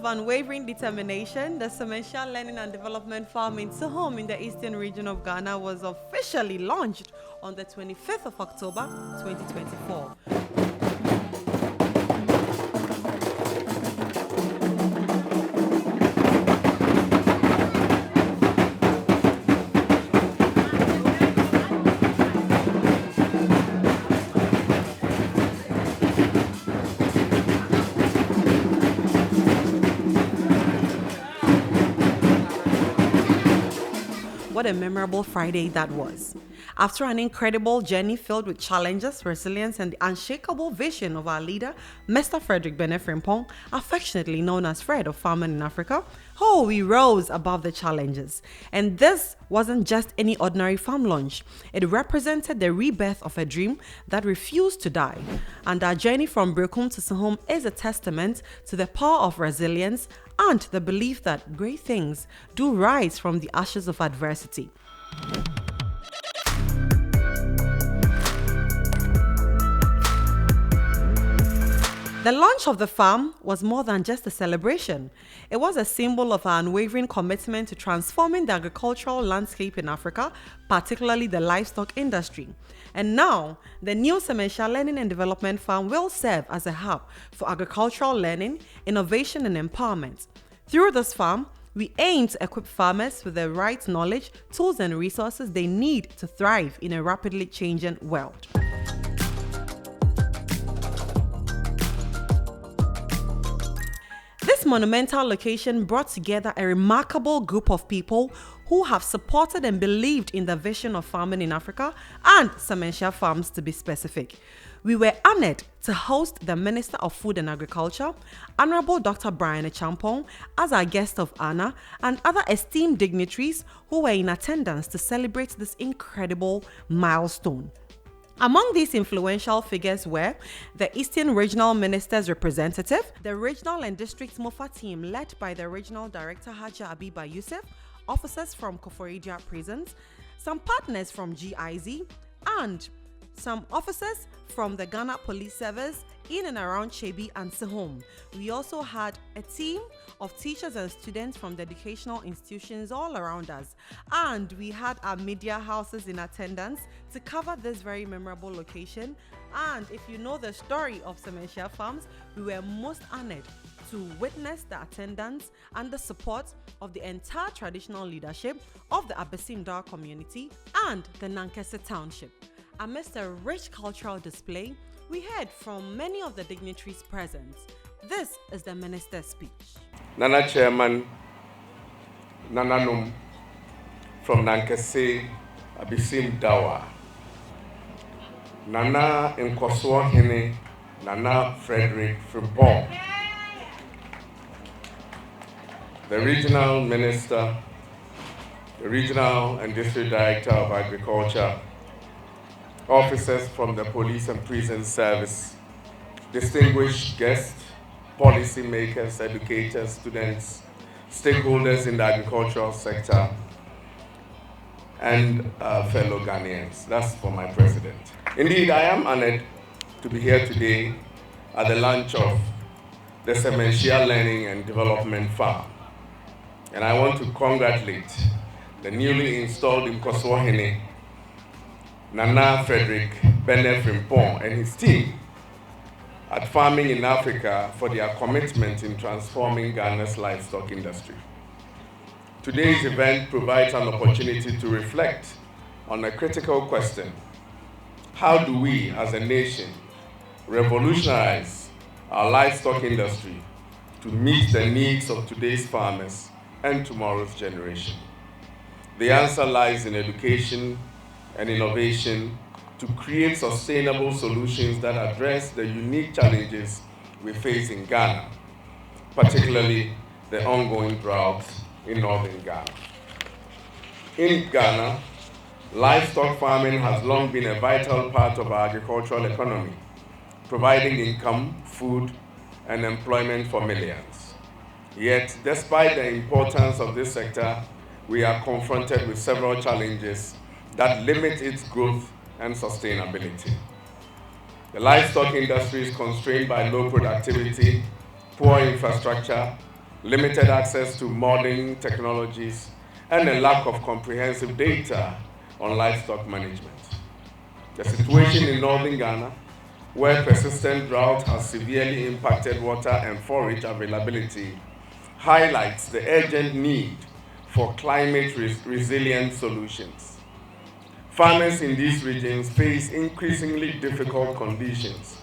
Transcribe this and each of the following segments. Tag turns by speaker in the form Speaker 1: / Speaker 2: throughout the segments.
Speaker 1: of unwavering determination, the Semanhyia Learning and Development Farm in Sahom in the eastern region of Ghana was officially launched on the 25th of October 2024. What a memorable Friday that was. After an incredible journey filled with challenges, resilience, and the unshakable vision of our leader, Mr. Frederick Bene Frimpong, affectionately known as Fred of Farming in Africa, we rose above the challenges. And this wasn't just any ordinary farm launch. It represented the rebirth of a dream that refused to die. And our journey from Brekum to Sahom is a testament to the power of resilience and the belief that great things do rise from the ashes of adversity. The launch of the farm was more than just a celebration. It was a symbol of our unwavering commitment to transforming the agricultural landscape in Africa, particularly the livestock industry. And now, the new Semanhyia Learning and Development Farm will serve as a hub for agricultural learning, innovation, and empowerment. Through this farm, we aim to equip farmers with the right knowledge, tools, and resources they need to thrive in a rapidly changing world. This monumental location brought together a remarkable group of people who have supported and believed in the vision of farming in Africa and Semanhyia Farms, to be specific. We were honored to host the Minister of Food and Agriculture, Honorable Dr. Brian Achampong, as our guest of honor, and other esteemed dignitaries who were in attendance to celebrate this incredible milestone. Among these influential figures were the Eastern Regional Minister's representative, the Regional and District MOFA team led by the Regional Director Haja Abiba Youssef, officers from Koforidua prisons, some partners from GIZ, and some officers from the Ghana Police Service in and around Chebi and Sahom. We also had a team of teachers and students from the educational institutions all around us. And we had our media houses in attendance to cover this very memorable location. And if you know the story of Semanhyia Farms, we were most honored to witness the attendance and the support of the entire traditional leadership of the Abesimdar community and the Nankese Township. Amidst a rich cultural display, we heard from many of the dignitaries present. This is the minister's speech.
Speaker 2: Nana Chairman, Nana Num from Nankese, Abesimdar, Nana Nkoswa, Nana Frederick Frimpong, the Regional Minister, the Regional and District Director of Agriculture, officers from the Police and Prison Service, distinguished guests, policymakers, educators, students, stakeholders in the agricultural sector, and fellow Ghanaians. That's for my president. Indeed, I am honored to be here today at the launch of the Semanhyia Learning and Development Farm. And I want to congratulate the newly installed Nkoswa Nana Frederick Bene Frimpong and his team at Farming in Africa for their commitment in transforming Ghana's livestock industry. Today's event provides an opportunity to reflect on a critical question: how do we as a nation revolutionize our livestock industry to meet the needs of today's farmers and tomorrow's generation? The answer lies in education and innovation to create sustainable solutions that address the unique challenges we face in Ghana, particularly the ongoing drought in northern Ghana. In Ghana, livestock farming has long been a vital part of our agricultural economy, providing income, food, and employment for millions. Yet, despite the importance of this sector, we are confronted with several challenges that limit its growth and sustainability. The livestock industry is constrained by low productivity, poor infrastructure, limited access to modern technologies, and a lack of comprehensive data on livestock management. The situation in northern Ghana, where persistent drought has severely impacted water and forage availability, highlights the urgent need for climate resilient solutions. Farmers in these regions face increasingly difficult conditions,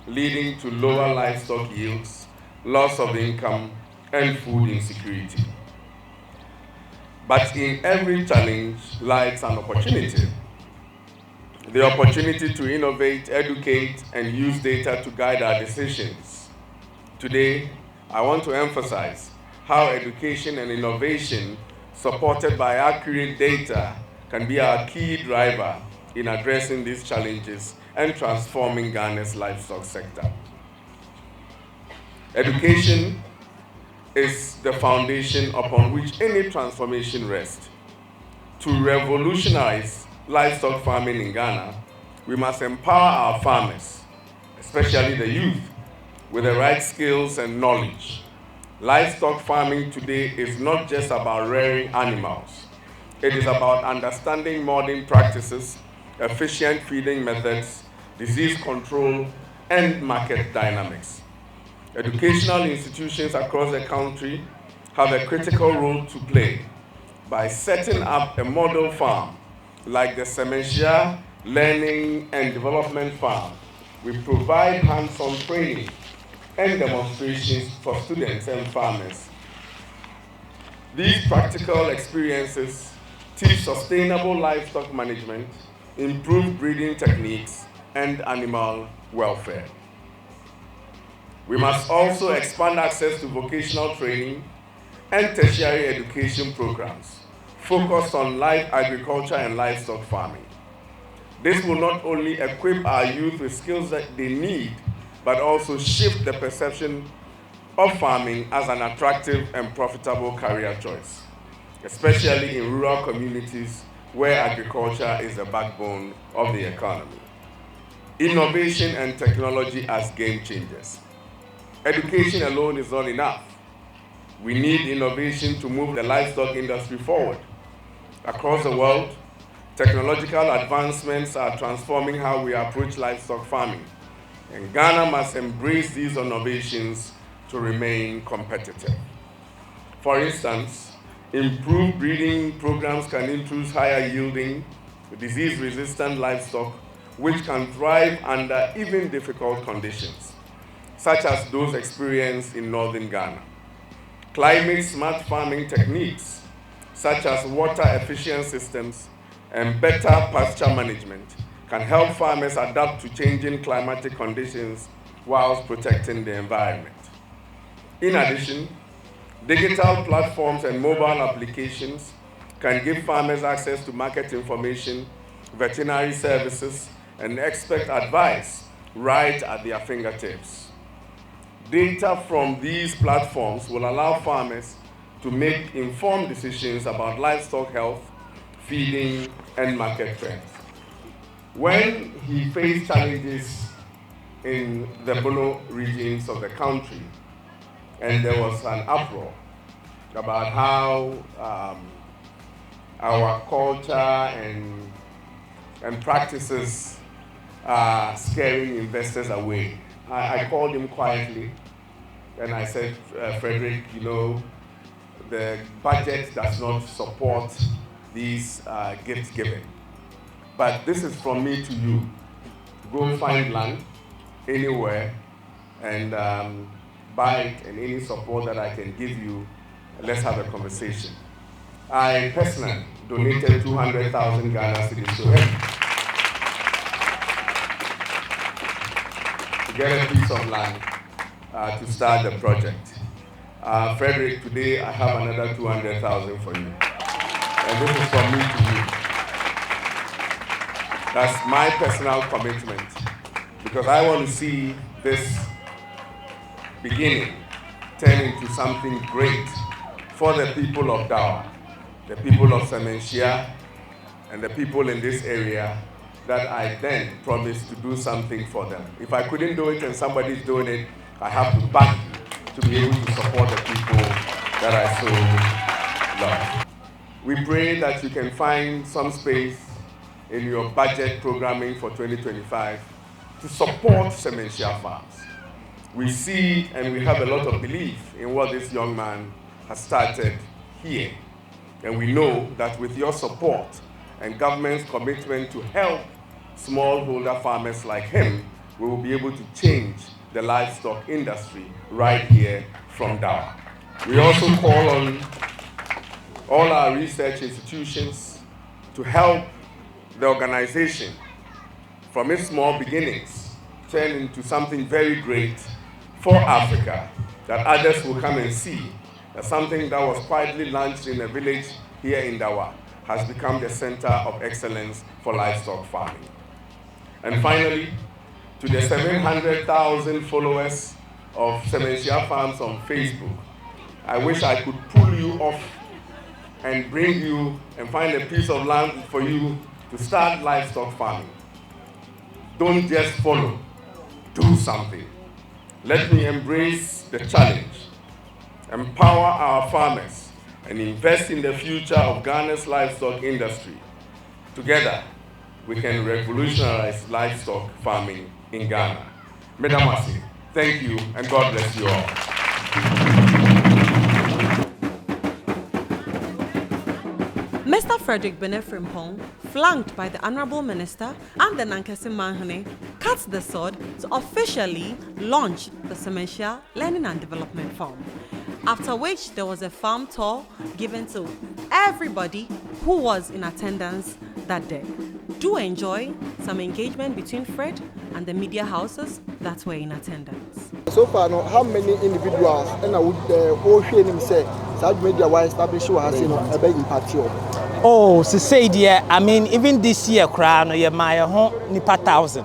Speaker 2: leading to lower livestock yields, loss of income, and food insecurity. But in every challenge lies an opportunity. The opportunity to innovate, educate, and use data to guide our decisions. Today, I want to emphasize how education and innovation supported by accurate data can be our key driver in addressing these challenges and transforming Ghana's livestock sector. Education is the foundation upon which any transformation rests. To revolutionize livestock farming in Ghana, we must empower our farmers, especially the youth, with the right skills and knowledge. Livestock farming today is not just about rearing animals. It is about understanding modern practices, efficient feeding methods, disease control, and market dynamics. Educational institutions across the country have a critical role to play by setting up a model farm like the Semanhyia Learning and Development Farm. We provide hands-on training and demonstrations for students and farmers. These practical experiences teach sustainable livestock management, improved breeding techniques, and animal welfare. We must also expand access to vocational training and tertiary education programs focused on live agriculture and livestock farming. This will not only equip our youth with skills that they need, but also shift the perception of farming as an attractive and profitable career choice, especially in rural communities where agriculture is the backbone of the economy. Innovation and technology as game changers. Education alone is not enough. We need innovation to move the livestock industry forward. Across the world, technological advancements are transforming how we approach livestock farming, and Ghana must embrace these innovations to remain competitive. For instance, improved breeding programs can introduce higher yielding, disease-resistant livestock, which can thrive under even difficult conditions, such as those experienced in northern Ghana. Climate-smart farming techniques, such as water-efficient systems and better pasture management, can help farmers adapt to changing climatic conditions whilst protecting the environment. In addition, digital platforms and mobile applications can give farmers access to market information, veterinary services, and expert advice right at their fingertips. Data from these platforms will allow farmers to make informed decisions about livestock health, feeding, and market trends. When he faced challenges in the Bono regions of the country, and there was an uproar about how our culture and practices are scaring investors away, I called him quietly and I said, Frederick, you know, the budget does not support these gift giving. But this is from me to you. Go find land anywhere and buy it, and any support that I can give you, let's have a conversation. I personally donated 200,000 Ghana cedis to him to get a piece of land to start the project. Frederick, today I have another 200,000 for you. And this is from me to you. That's my personal commitment, because I want to see this beginning turn into something great for the people of Dawa, the people of Semanhyia, and the people in this area, that I then promised to do something for them. If I couldn't do it and somebody's doing it, I have to back you to be able to support the people that I so love. We pray that you can find some space in your budget programming for 2025 to support Semanhyia farms. We see and we have a lot of belief in what this young man has started here. And we know that with your support and government's commitment to help smallholder farmers like him, we will be able to change the livestock industry right here from Dawa. We also call on all our research institutions to help the organization from its small beginnings turn into something very great for Africa, that others will come and see that something that was quietly launched in a village here in Dawa has become the center of excellence for livestock farming. And finally, to the 700,000 followers of Semanhyia Farms on Facebook, I wish I could pull you off and bring you and find a piece of land for you to start livestock farming. Don't just follow, do something. Let me embrace the challenge, empower our farmers, and invest in the future of Ghana's livestock industry. Together, we can revolutionize livestock farming in Ghana. Medamasi, thank you, and God bless you all.
Speaker 1: Mr. Frederick Bene Frimpong, flanked by the Honorable Minister and the Nankesi Manhane, cut the sword to officially launch the Semanhyia Learning and Development Farm, after which there was a farm tour given to everybody who was in attendance that day. Do enjoy some engagement between Fred and the media houses that were in attendance.
Speaker 3: So far, no, how many individuals and I would all hear him say that media wise establish has a big impact here.
Speaker 4: Oh, so say dear, I mean, even this year, crown or my home nipa 1,000.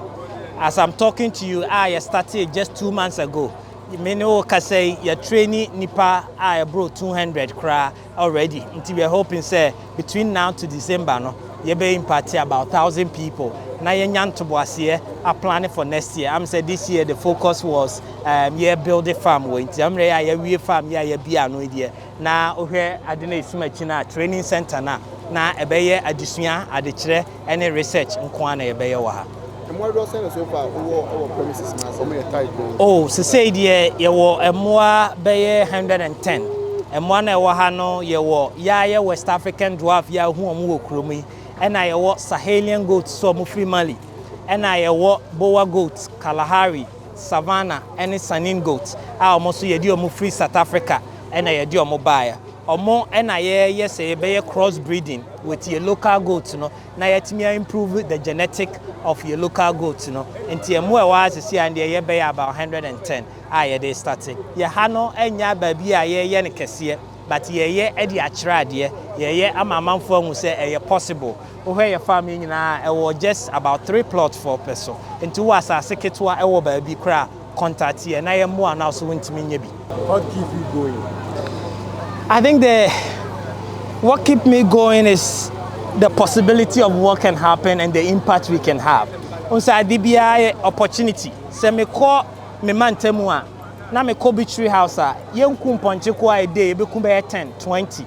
Speaker 4: As I'm talking to you, I started just 2 months ago. You may know, say your training nipa I brought 200 cra already. Until we're hoping, say, between now to December, no, you be impacted about 1,000 people. Now you are planning for next year. I'm saying this year the focus was build a farm. We farm no idea. Now here I didn't training center now. Now a additional additional any research in Kwana ebeya.
Speaker 3: And what was saying so far our premises now?
Speaker 4: Oh, so say dear you were a more bay 110. And one wahano you West African dwarf ya who krumi. And I want Sahelian goats, so free Mali. And I want Boa goats, Kalahari, Savannah, and Sanin goats. I almost do free South Africa, and I do mobile. Or more, and I yes, a crossbreeding with your local goats, Now yet me improve the genetic of your local goats, And Tiamua was see and the bay about 110. They starting. Hano and ya baby, I but Eddie Achradia, I'm a man for who say possible. Where your farming now, was just about 3 plots for person. And to us, our secretary, I will be cry contact here, and I am more now so to me.
Speaker 3: What keep you going?
Speaker 4: I think what keep me going is the possibility of what can happen and the impact we can have. Also, DBI opportunity. Se me call me man temua. Na me Kobe house yen kumponche kwa a day be kumbe 10 20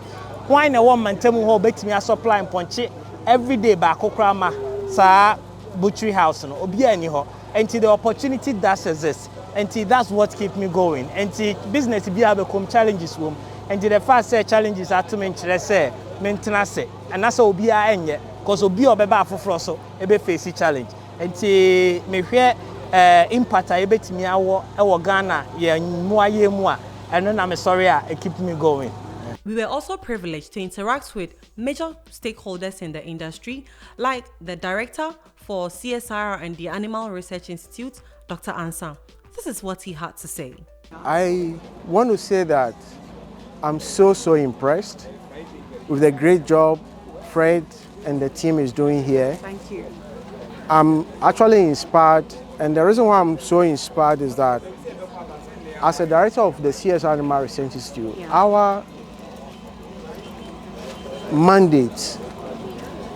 Speaker 4: why na one mantemu ho betimi a supply mponche every day ba kokra ma sa butchery house no obi ani ho until the opportunity does exist until that's what keep me going until business be become challenges wom until the first say challenges are to mention say maintenance and that's obi a enye cause obi obeba afoforo so e be face challenge until me hwe impact I bet me our Ghana, and then I'm sorry, it keeps me going.
Speaker 1: We were also privileged to interact with major stakeholders in the industry, like the director for CSIR and the Animal Research Institute, Dr. Ansah. This is what he had to say.
Speaker 3: I want to say that I'm so impressed with the great job Fred and the team is doing here.
Speaker 1: Thank you.
Speaker 3: I'm actually inspired. And the reason why I'm so inspired is that as a director of the CSR Animal Research Institute, our mandate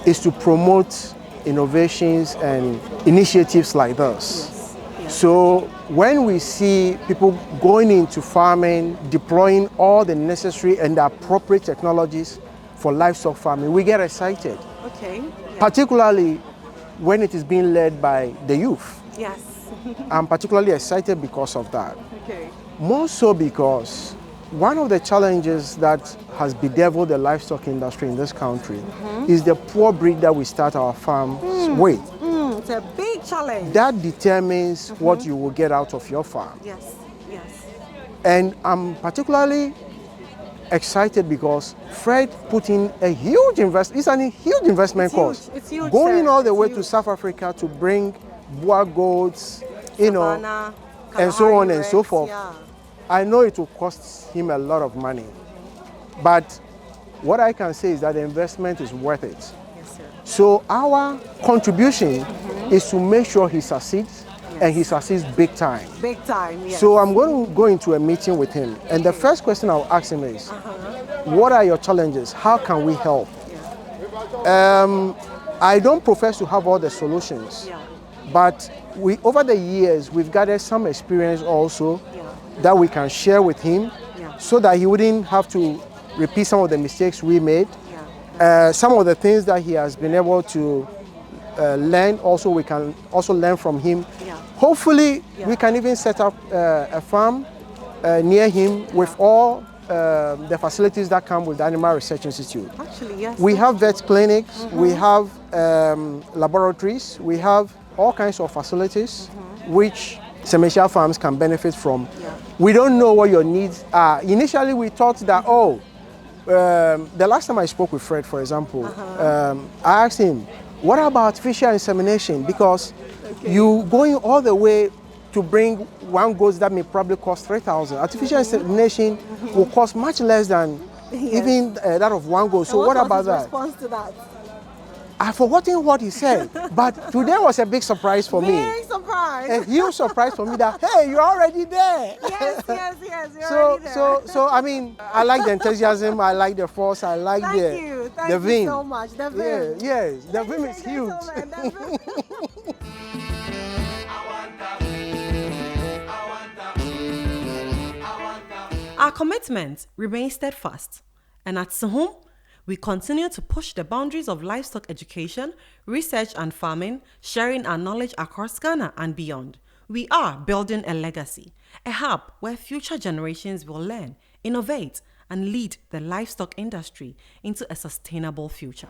Speaker 3: is to promote innovations and initiatives like this. So when we see people going into farming, deploying all the necessary and the appropriate technologies for livestock farming, we get excited.
Speaker 1: Okay. Yeah.
Speaker 3: Particularly when it is being led by the youth.
Speaker 1: Yes.
Speaker 3: I'm particularly excited because of that.
Speaker 1: Okay.
Speaker 3: More so because one of the challenges that has bedeviled the livestock industry in this country is the poor breed that we start our farms with.
Speaker 1: It's a big challenge.
Speaker 3: That determines what you will get out of your farm.
Speaker 1: Yes. Yes.
Speaker 3: And I'm particularly excited because Fred put in a huge investment. It's a huge investment cost.
Speaker 1: It's huge.
Speaker 3: Going
Speaker 1: sir.
Speaker 3: all the
Speaker 1: It's
Speaker 3: way
Speaker 1: huge.
Speaker 3: to South Africa to bring boer goats, you know,
Speaker 1: Savannah,
Speaker 3: and so on and so
Speaker 1: Rex,
Speaker 3: forth.
Speaker 1: yeah.
Speaker 3: I know it will cost him a lot of money, but what I can say is that the investment is worth it.
Speaker 1: Yes, sir.
Speaker 3: So our contribution is to make sure he succeeds, and he succeeds big time.
Speaker 1: Big time, yes.
Speaker 3: So I'm going to go into a meeting with him, and the first question I'll ask him is, what are your challenges? How can we help? I don't profess to have all the solutions,
Speaker 1: Yeah.
Speaker 3: but over the years, we've gathered some experience also that we can share with him so that he wouldn't have to repeat some of the mistakes we made. Some of the things that he has been able to learn, also we can also learn from him. Hopefully, we can even set up a farm near him with all the facilities that come with the Animal Research Institute.
Speaker 1: Actually, yes.
Speaker 3: We have vet clinics, we have laboratories, we have all kinds of facilities which Semanhyia farms can benefit from. We don't know what your needs are. Initially, we thought that, the last time I spoke with Fred, for example, I asked him, what about artificial insemination? Because you going all the way to bring one goat that may probably cost 3,000. Artificial insemination will cost much less than even that of one goat. So what about that?
Speaker 1: Response to that?
Speaker 3: I've forgotten what he said, but today was a big surprise for me.
Speaker 1: Big surprise.
Speaker 3: A huge surprise for me that, hey, you're already there.
Speaker 1: Yes, you're already there.
Speaker 3: So I mean, I like the enthusiasm, I like the force, I like
Speaker 1: Thank you
Speaker 3: vim.
Speaker 1: so much. The vim.
Speaker 3: Yes, the vim is huge.
Speaker 1: Our commitment remains steadfast, and at Sahum, we continue to push the boundaries of livestock education, research and farming, sharing our knowledge across Ghana and beyond. We are building a legacy, a hub where future generations will learn, innovate, and lead the livestock industry into a sustainable future.